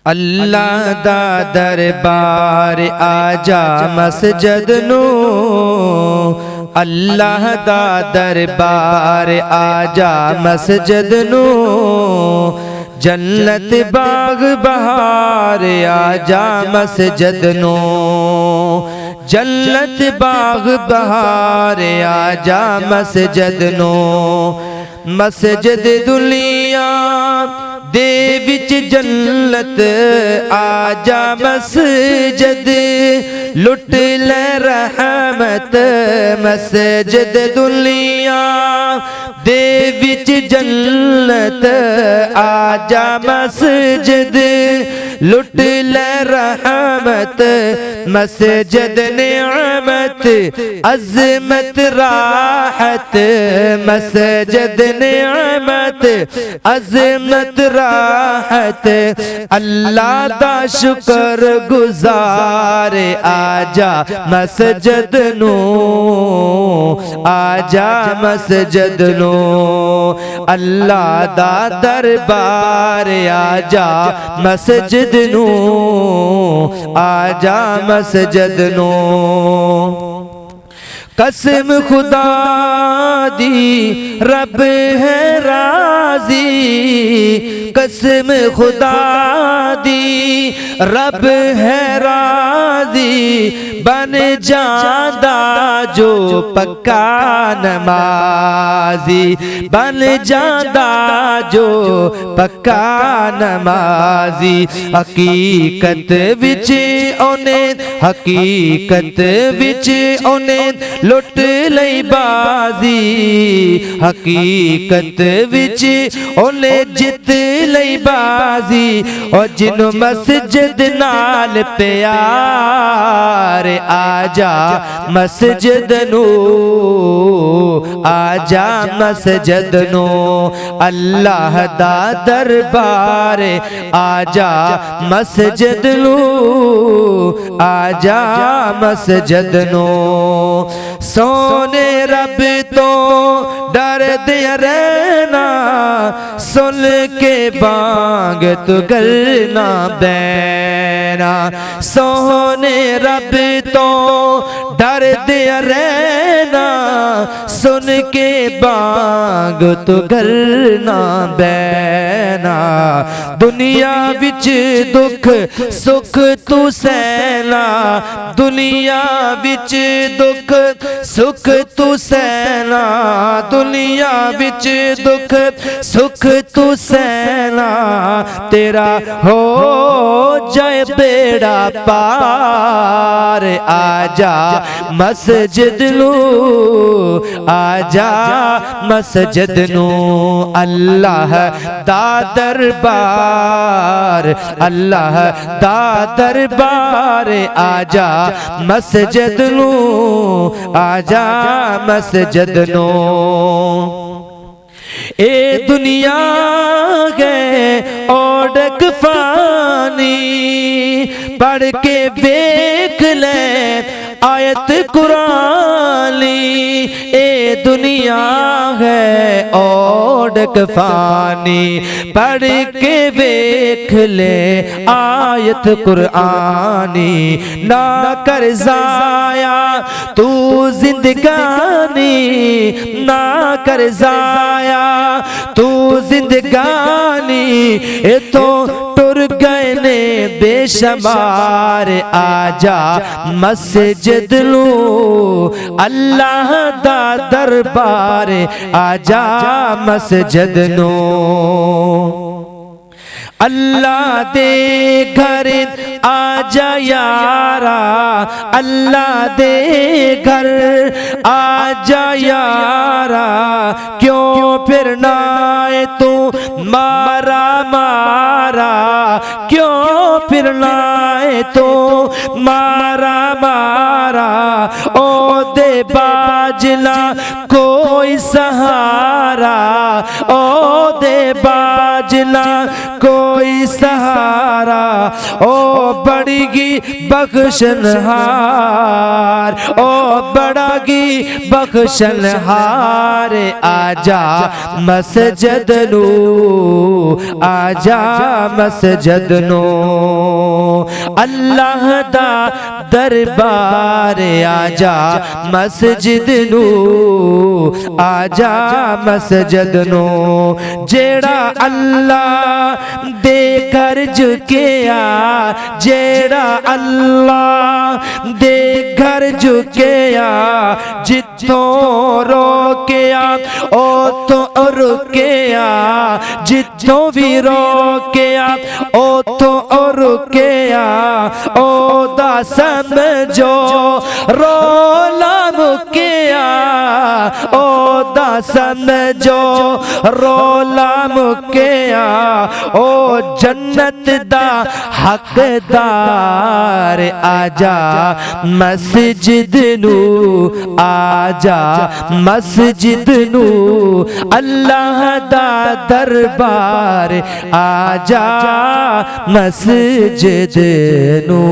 अल्लाह दा दरबार आजा मस्जिद नू, अल्लाह दा दरबार आजा मस्जिद नू, जन्नत बाग बहार आजा मस्जिद नू, जन्नत बाग बहार आजा मस्जिद नू। मस्जिद दुनिया दे विच जन्नत आजा मस्जिद, लुट ले रहमत मस्जिद दुनिया दे विच जन्नत आजा मस्जिद, लुट ले रहमत मस्जिद नेमत अज़मत राहत मस्जिद नेमत अज़मत राहत। अल्लाह दा शुक्र गुजार आजा मस्जिद नू, आजा मस्जिद नू। अल्लाह दा दरबार आजा मस्जिद नू, आजा मस्जिद नू। कसम खुदा दी रब है राजी, कसम खुदा दी रब है राजी, बन जादा जो पक्का नमाजी, बन जादा जो पक्का नमाजी। हकीकत विच ओने, हकीकत विच ओने लुट लई बाजी, हकीकत विच ओने जित लई बाजी। और जिन्हों मस्जिद नाल प्यार आजा मस्जिद नू, आजा मस्जिद नू। अल्लाह दा दरबार आजा मस्जिद नू, आजा मस्जिद नू। सोने रब तो डर दे रहना, सुन के बांग तू गलना बैना। सोने रब तो डर दे रहना, सुन के बांग तू गलना बैना। दुनिया विच दुख सुख तू सहना, दुनिया विच दुख सुख तू सहना, दुनिया विच दुख सुख तू सहना। तेरा हो जाए बेड़ा पार आजा मस्जिद नू, आजा मस्जिद नू। अल्लाह दा दरबार, अल्लाह दा दरबार आजा मस्जिद नू, आजा मस्जिद नू। ए दुनिया है ओढ़क फानी, पढ़ के देख ले आयत कुरानी। ए दुनिया है ओढ़क फानी, पढ़ के देख ले आयत कुरानी। ना कर जाया तू जिंदगानी, ना कर जाया तू जिंदगानी। ए तो टुर गए ने बेशुमार आजा मस्जिद नू, अल्लाह दा दरबार आजा मस्जिद नू। अल्लाह दे घर आजा यारा, अल्लाह दे घर आजा यारा। क्यों फिरना है तू मारा मारा, क्यों फिरना है तू मारा मारा। ओ दे बाजना कोई सहारा, ओ दे बाजना कोई सहारा ओ बड़गी बख्शनहार ओ बड़गी बख्शनहार आजा मस्जिद नू आजा मस्जिद नू अल्लाह दा दरबार आजा मस्जिद नू आजा मस्जिद नू जेड़ा अल्लाह दे घर झुकिया जेड़ा अल्लाह दे घर झुकिया जिथों रोकिया ओ तो रुकिया जिथों भी रोकिया ओ तो रुकिया ओ दा समझो रोला मुकिया ओ दा समझो रोला मुकिया ओ जन्नत दा हकदार आजा मस्जिद नू आजा मस्जिद नू अल्लाह दा दरबार आजा मस्जिद नू।